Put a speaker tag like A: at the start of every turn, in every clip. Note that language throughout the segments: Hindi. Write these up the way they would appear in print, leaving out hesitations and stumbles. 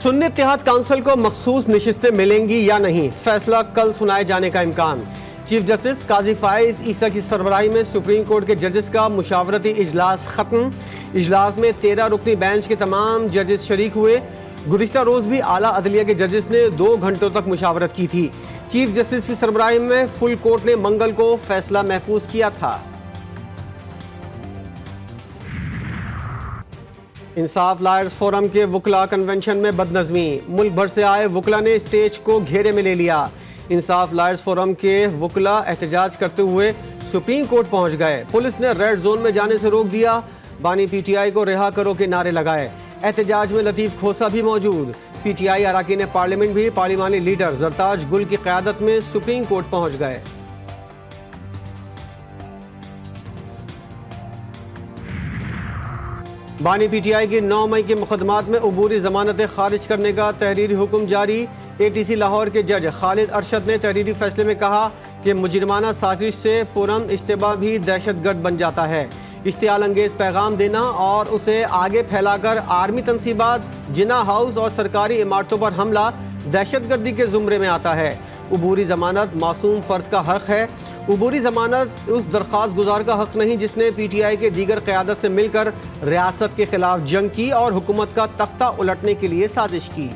A: सुन्नी इत्तेहाद काउंसिल को मखसूस नशिस्तें मिलेंगी या नहीं, फैसला कल सुनाए जाने का इम्कान। चीफ जस्टिस काजी फाइज ईसा की सरबराही में सुप्रीम कोर्ट के जजेस का मुशावरती इजलास खत्म। इजलास में 13 रुकनी बेंच के तमाम जजेस शरीक हुए। गुज़िश्ता रोज भी आला अदलिया के जजेस ने 2 घंटों तक मुशावरत की थी। चीफ जस्टिस की सरबराही में फुल कोर्ट ने मंगल को फैसला महफूज किया था। इंसाफ लायर्स फोरम के वुकला कन्वेंशन में बदनज़मी, मुल्क भर से आए वुकला ने स्टेज को घेरे में ले लिया। इंसाफ लायर्स फोरम के वुकला एहतजाज करते हुए सुप्रीम कोर्ट पहुंच गए। पुलिस ने रेड जोन में जाने से रोक दिया। बानी पीटीआई को रिहा करो के नारे लगाए। एहतजाज में लतीफ़ खोसा भी मौजूद। पीटीआई अरकान पार्लियामेंट भी पार्लिमानी लीडर जरताज गुल की क़यादत में सुप्रीम कोर्ट पहुंच गए। बानी पीटीआई की 9 मई के मुकदमात में अबूरी जमानतें खारिज करने का तहरीरी हुक्म जारी। एटीसी लाहौर के जज खालिद अरशद ने तहरीरी फैसले में कहा कि मुजरिमाना साजिश से पुरम इज्तिमा भी दहशतगर्द बन जाता है। इश्तियाल अंगेज पैगाम देना और उसे आगे फैलाकर आर्मी तनसीबात, जिना हाउस और सरकारी इमारतों पर हमला दहशतगर्दी के जुमरे में आता है। अबूरी जमानत मासूम फ़र्द का हक है। अबूरी जमानत उस दरख्वास्त गुजार का हक नहीं जिसने पीटीआई के दीगर क़यादत से मिलकर रियासत के खिलाफ जंग की और हुकूमत का तख्ता उलटने के लिए साजिश की।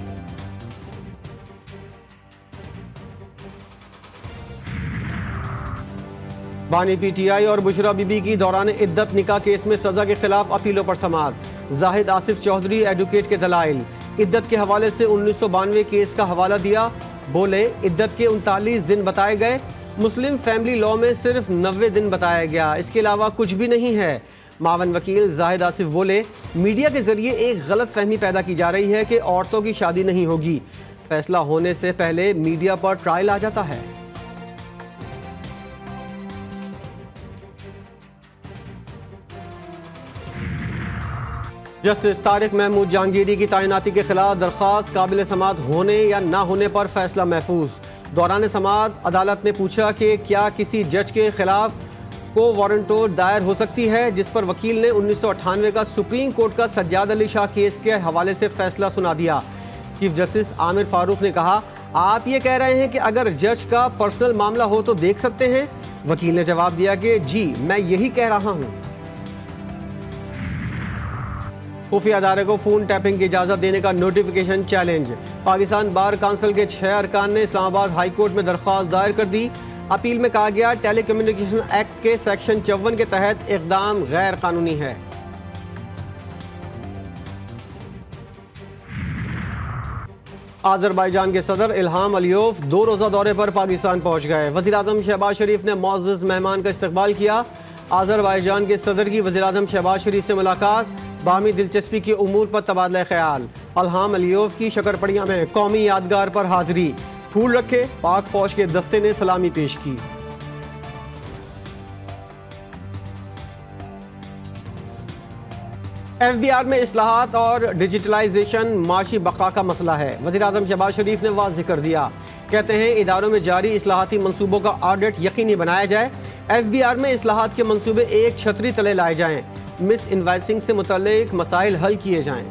A: बानी पीटीआई और बुशरा बीबी की दौरान इद्दत निकाह केस में सजा के खिलाफ अपीलों पर समाअत। जाहिद आसिफ चौधरी एडवोकेट के दलाइल, इद्दत के हवाले से 1992 केस का हवाला दिया। बोले इद्दत के 39 दिन बताए गए, मुस्लिम फैमिली लॉ में सिर्फ 90 दिन बताया गया, इसके अलावा कुछ भी नहीं है। मावन वकील जाहिद आसिफ बोले मीडिया के जरिए एक गलत फहमी पैदा की जा रही है कि औरतों की शादी नहीं होगी। फैसला होने से पहले मीडिया पर ट्रायल आ जाता है। जस्टिस तारिक महमूद जहांगीरी की तैनाती के खिलाफ दरख्वास्त काबिल समाअत होने या ना होने पर फैसला महफूज। दौरान समाअत अदालत ने पूछा कि क्या किसी जज के खिलाफ को वारंटो दायर हो सकती है, जिस पर वकील ने 1998 का सुप्रीम कोर्ट का सज्जाद अली शाह केस के हवाले से फैसला सुना दिया। चीफ जस्टिस आमिर फारूक ने कहा, आप ये कह रहे हैं कि अगर जज का पर्सनल मामला हो तो देख सकते हैं। वकील ने जवाब दिया कि जी मैं यही कह रहा हूँ। खुफिया अदारे को फोन टैपिंग की इजाज़त देने का notification challenge. Pakistan bar council के 6 अरकान ने इस्लामाबाद हाई कोर्ट में दरख्वास्त दायर कर दी। अपील में कहा गया टेली कम्युनिकेशन एक्ट के सेक्शन 54 के तहत इक़दाम गैर कानूनी है। आज़रबाईजान के सदर इल्हाम अलियोव 2 रोज़ा दौरे पर पाकिस्तान पहुँच गए। वज़ीर-ए-आज़म शहबाज शरीफ ने मुअज़्ज़ज़ मेहमान का इस्तकबाल किया। आज़रबाईजान के सदर की वज़ीर-ए-आज़म शहबाज शरीफ से मुलाकात, बाहमी दिलचस्पी के उमूर पर तबादला ख्याल। इल्हाम अलियोव की शकरपड़िया में कौमी यादगार पर हाजिरी, फूल रखे, पाक फौज के दस्ते ने सलामी पेश की। FBR में इस्लाहात और डिजिटलाइजेशन माशी बका का मसला है, वज़ीर-ए-आज़म शहबाज शरीफ ने वाज़ेह कर दिया। कहते हैं इदारों में जारी इस्लाहाती मंसूबों का ऑडिट यकीनी बनाया जाए। FBR में इस्लाहात के मंसूबे एक छतरी तले लाए जाएं। मिस इनवाइसिंग से मुतल्लिक मसाइल हल किए जाएं।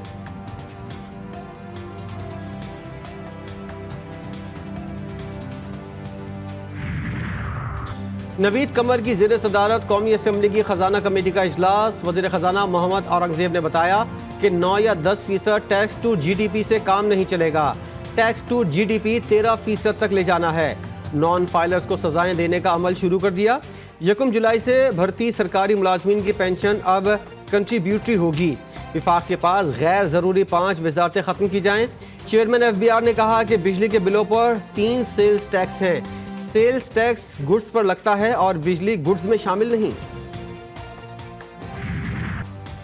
A: नवीद कमर की ज़ेर सदारत कौमी असम्बली की खजाना कमेटी का इजलास। वज़ीर खजाना मोहम्मद औरंगज़ेब ने बताया कि 9 या 10% टैक्स टू GDP से काम नहीं चलेगा। टैक्स टू GDP 13% तक ले जाना है। नॉन फाइलर्स को सजाएं देने का अमल शुरू कर दिया। 1 जुलाई से भर्ती सरकारी मुलाजमीन की पेंशन अब कंट्रीब्यूटरी होगी। विफाक के पास गैर ज़रूरी 5 वजारतें ख़त्म की जाएं। चेयरमैन FBR ने कहा कि बिजली के बिलों पर 3 सेल्स टैक्स हैं। सेल्स टैक्स गुड्स पर लगता है और बिजली गुड्स में शामिल नहीं।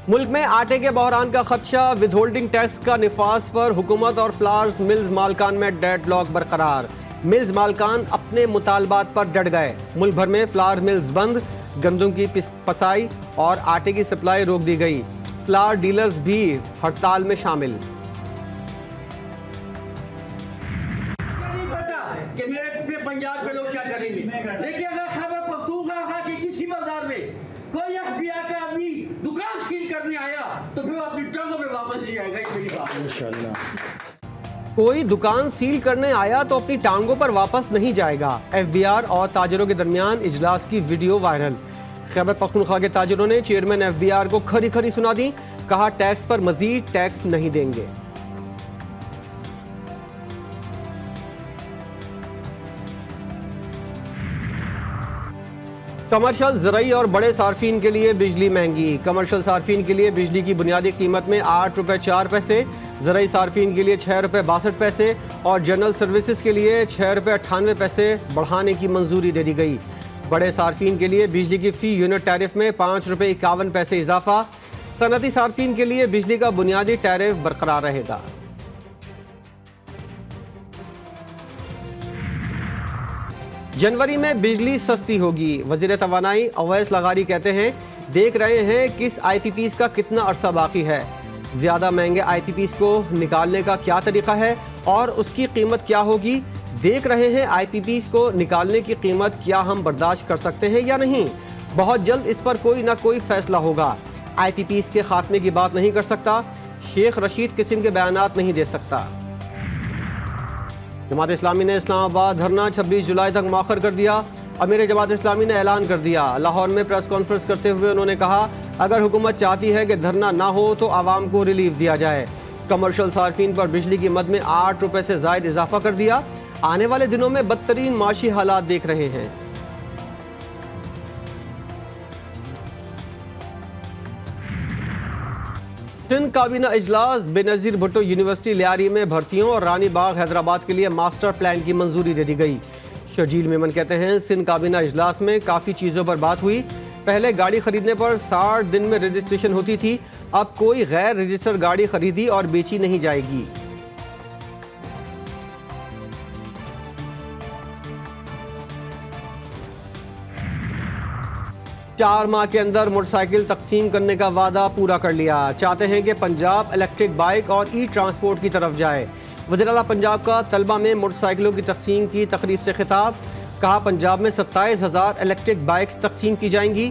A: मुल्क में आटे के बहरान का खदशा, विदहोल्डिंग टैक्स का निफाज पर हुकूमत और फ्लावर्स मिल्स मालकान में डेडलॉक बरकरार। मिल्स मालकान अपने मुतालबात पर डट गए। मुल्क भर में फ्लावर मिल्स बंद, गंदम की पसाई और आटे की सप्लाई रोक दी गई। फ्लावर डीलर्स भी हड़ताल में शामिल।
B: कि मेरे पंजाब के लोग क्या करेंगे, लेकिन अगर खैबर पख्तूनख्वा के किसी बाजार में कोई FBR का आदमी दुकान सील करने आया तो फिर वो अपनी टंगों पे वापस नहीं आएगा। ये मेरी बात है। इंशाअल्लाह।
A: कोई दुकान सील करने आया तो अपनी टांगों पर वापस नहीं जाएगा। एफबीआर और ताजरों के दरमियान इजलास की वीडियो वायरल। खैबर पख्तूनख्वा के ताजरों ने चेयरमैन एफबीआर को खरी खरी सुना दी। कहा टैक्स पर मजीद टैक्स नहीं देंगे। कमर्शियल, ज़राई और बड़े सार्फिन के लिए बिजली महंगी। कमर्शियल सार्फिन के लिए बिजली की बुनियादी कीमत में 8 रुपये 4 पैसे, ज़राई सार्फिन के लिए 6 रुपये 62 पैसे और जनरल सर्विसेज के लिए 6 रुपये 98 पैसे बढ़ाने की मंजूरी दे दी गई। बड़े सार्फिन के लिए बिजली की फ़ी यूनिट टैरिफ में 5 रुपये 51 पैसे इजाफा। सनती सार्फिन के लिए बिजली का बुनियादी टैरिफ बरकरार रहेगा। जनवरी में बिजली सस्ती होगी। वज़ीर तवानाई अवैस लगारी कहते हैं देख रहे हैं किस IPPs का कितना अरसा बाकी है, ज़्यादा महंगे IPPs को निकालने का क्या तरीका है और उसकी कीमत क्या होगी। देख रहे हैं IPPs को निकालने की कीमत क्या हम बर्दाश्त कर सकते हैं या नहीं। बहुत जल्द इस पर कोई ना कोई फैसला होगा। IPPs के खात्मे की बात नहीं कर सकता। शेख रशीद किस्म के बयानात नहीं दे सकता। जमात इस्लामी ने इस्लामाबाद धरना 26 जुलाई तक मौखर कर दिया। अमीर जमात इस्लामी ने ऐलान कर दिया। लाहौर में प्रेस कॉन्फ्रेंस करते हुए उन्होंने कहा अगर हुकूमत चाहती है कि धरना ना हो तो आवाम को रिलीफ दिया जाए। कमर्शियल सार्फिन पर बिजली की मद में 8 रुपये से ज़ायद इजाफा कर दिया। आने वाले दिनों में बदतरीन माशी हालात देख रहे हैं। सिंध काबीना इजलास। बेनज़ीर भुट्टो यूनिवर्सिटी लियारी में भर्तियों और रानी बाग हैदराबाद के लिए मास्टर प्लान की मंजूरी दे दी गई। शर्जील मेमन कहते हैं सिंध काबीना इजलास में काफ़ी चीज़ों पर बात हुई। पहले गाड़ी खरीदने पर 60 दिन में रजिस्ट्रेशन होती थी, अब कोई गैर रजिस्टर्ड गाड़ी खरीदी और बेची नहीं जाएगी। चार माह के अंदर मोटरसाइकिल तकसीम करने का वादा पूरा कर लिया। चाहते हैं कि पंजाब इलेक्ट्रिक बाइक और ट्रांसपोर्ट की तरफ जाए। वज़ीर आला पंजाब का तलबा में मोटरसाइकिलों की तकसीम की तकरीब से खिताब। कहा पंजाब में 27,000 इलेक्ट्रिक बाइक्स तकसीम की जाएंगी।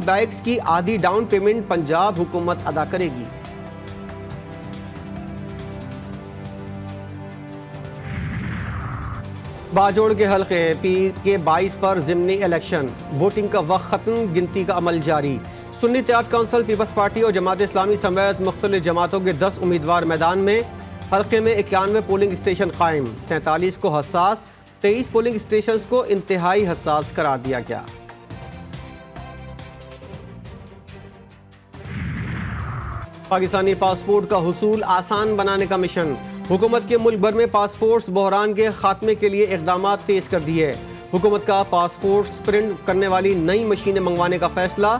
A: बाइक्स की आधी डाउन पेमेंट पंजाब हुकूमत अदा करेगी। बाजोड़ के हल्के PK-22 पर ज़िमनी इलेक्शन। वोटिंग का वक्त खत्म, गिनती का अमल जारी। सुन्नी इत्तेहाद काउंसिल, पीपल्स पार्टी और जमात इस्लामी समेत मुख्तलिफ जमातों के 10 उम्मीदवार मैदान में। हल्के में 91 पोलिंग स्टेशन कायम। 43 को हसास, 23 पोलिंग स्टेशन को इंतहाई हसास करार दिया गया। पाकिस्तानी पासपोर्ट का हुसूल आसान बनाने का मिशन। हुकूमत के मुल्क भर में पासपोर्ट्स बहरान के खात्मे के लिए इकदाम तेज कर दिए। हुकूमत का पासपोर्ट्स प्रिंट करने वाली नई मशीनें मंगवाने का फैसला।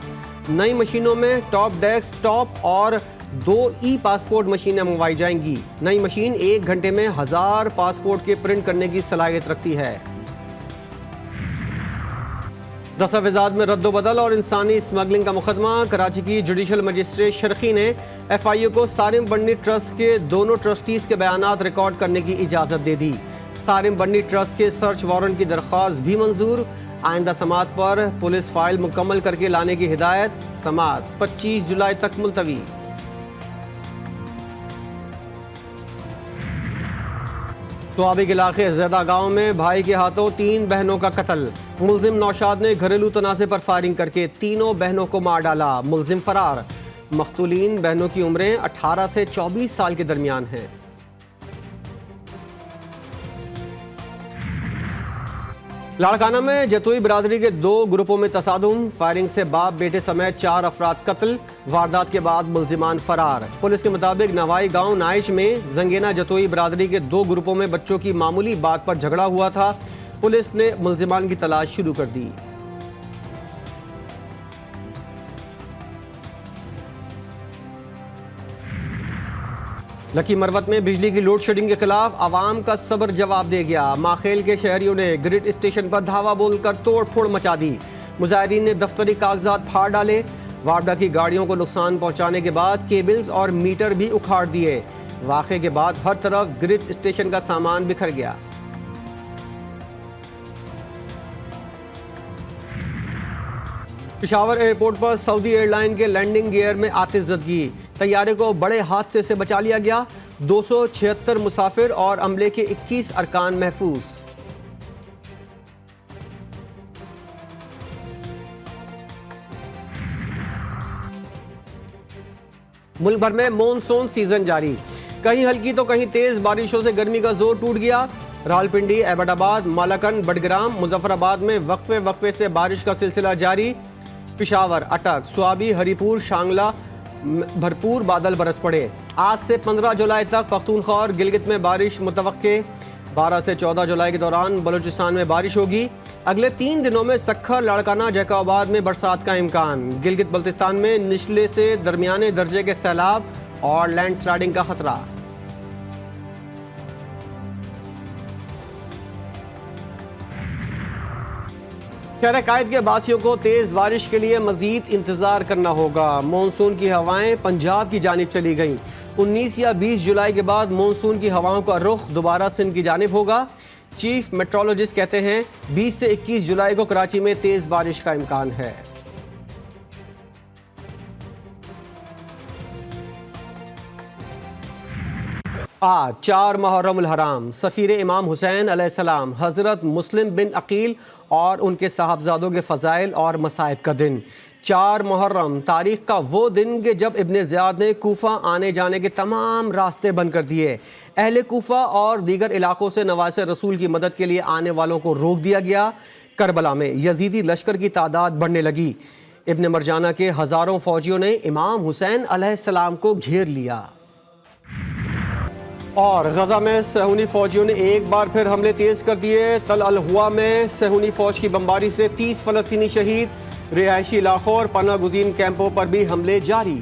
A: नई मशीनों में टॉप डेस्कटॉप और 2 पासपोर्ट मशीनें मंगवाई जाएंगी। नई मशीन 1 घंटे में 1000 पासपोर्ट के प्रिंट करने की सलाहियत रखती है। दस्तावेज़ात में रद्दोबदल और इंसानी स्मगलिंग का मुकदमा। कराची की जुडिशल मजिस्ट्रेट शर्की ने FIU को सारिम बन्नी ट्रस्ट के दोनों ट्रस्टीज के बयानात रिकॉर्ड करने की इजाज़त दे दी। सारिम बन्नी ट्रस्ट के सर्च वारंट की दरख्वास्त भी मंजूर। आइंदा समात पर पुलिस फाइल मुकम्मल करके लाने की हिदायत। समात 25 जुलाई तक मुलतवी। तवाबिक इलाके ज़ैदा गांव में भाई के हाथों 3 बहनों का कत्ल। मुलजिम नौशाद ने घरेलू तनाज़े पर फायरिंग करके तीनों बहनों को मार डाला। मुलजिम फरार। मख्तूलीन बहनों की उम्रें 18 से 24 साल के दरमियान हैं। लाड़काना में जतोई बरादरी के 2 ग्रुपों में तसादुम। फायरिंग से बाप बेटे समेत 4 अफराद कत्ल। वारदात के बाद मुलजिमान फरार। पुलिस के मुताबिक नवाई गांव नाइश में जंगेना जतोई बरादरी के 2 ग्रुपों में बच्चों की मामूली बात पर झगड़ा हुआ था। पुलिस ने मुलजिमान की तलाश शुरू कर दी। लकी मरवत में बिजली की लोड शेडिंग के खिलाफ आवाम का सब्र जवाब दे गया। माखेल के शहरियों ने ग्रिड स्टेशन पर धावा बोलकर तोड़ फोड़ मचा दी। मुजाहिरीन ने दफ्तरी कागजात फाड़ डाले। वापडा की गाड़ियों को नुकसान पहुंचाने के बाद केबल्स और मीटर भी उखाड़ दिए। वाक़े के बाद हर तरफ ग्रिड स्टेशन का सामान बिखर गया। पेशावर एयरपोर्ट पर सऊदी एयरलाइन के लैंडिंग गियर में आतिशज़दगी। तैयारे को बड़े हादसे से बचा लिया गया। 276 मुसाफिर और अमले के 21 अरकान महफूज। मुल्क भर में मॉनसून सीजन जारी, कहीं हल्की तो कहीं तेज बारिशों से गर्मी का जोर टूट गया। रावलपिंडी, एबटाबाद, मालाकंड, बडग्राम, मुजफ्फराबाद में वक्फे वक्फे से बारिश का सिलसिला जारी। पिशावर, अटक, स्वाबी, हरीपुर, शांगला भरपूर बादल बरस पड़े। आज से 15 जुलाई तक पख्तूनख्वा और गिलगित में बारिश मुतवक्के। 12 से 14 जुलाई के दौरान बलूचिस्तान में बारिश होगी। अगले 3 दिनों में सक्खर, लाड़काना, जैकाबाद में बरसात का इम्कान। गिलगित बल्तिस्तान में निचले से दरमियाने दर्जे के सैलाब और लैंडस्लाइडिंग का खतरा। शहर कायद के बासियों को तेज बारिश के लिए मजीद इंतजार करना होगा। मानसून की हवाएं पंजाब की जानिब चली गईं। 19 या 20 जुलाई के बाद मानसून की हवाओं का रुख दोबारा सिंध की जानिब होगा। चीफ मेट्रोलॉजिस्ट कहते हैं 20 से 21 जुलाई को कराची में तेज बारिश का इम्कान है। आज 4 मुहर्रम हराम, सफ़ीर इमाम हुसैन अलैहिस्सलाम हज़रत मुस्लिम बिन अकील और उनके साहबजादों के फ़ज़ाइल और मसाइब का दिन। 4 मुहर्रम तारीख का वो दिन कि जब इब्ने ज़ियाद ने कूफा आने जाने के तमाम रास्ते बंद कर दिए। अहले कूफा और दीगर इलाकों से नवासे रसूल की मदद के लिए आने वालों को रोक दिया गया। करबला में यजीदी लश्कर की तादाद बढ़ने लगी। इब्ने मरजाना के हज़ारों फ़ौजियों ने इमाम हुसैन अलैहिस्सलाम को घेर लिया। और गजा में सहूनी फौजियों ने एक बार फिर हमले तेज कर दिए। तल अल हुआ में सहूनी फौज की बमबारी से 30 फ़लस्तीनी शहीद। रिहायशी इलाकों और पनाह गुज़ीन कैंपों पर भी हमले जारी।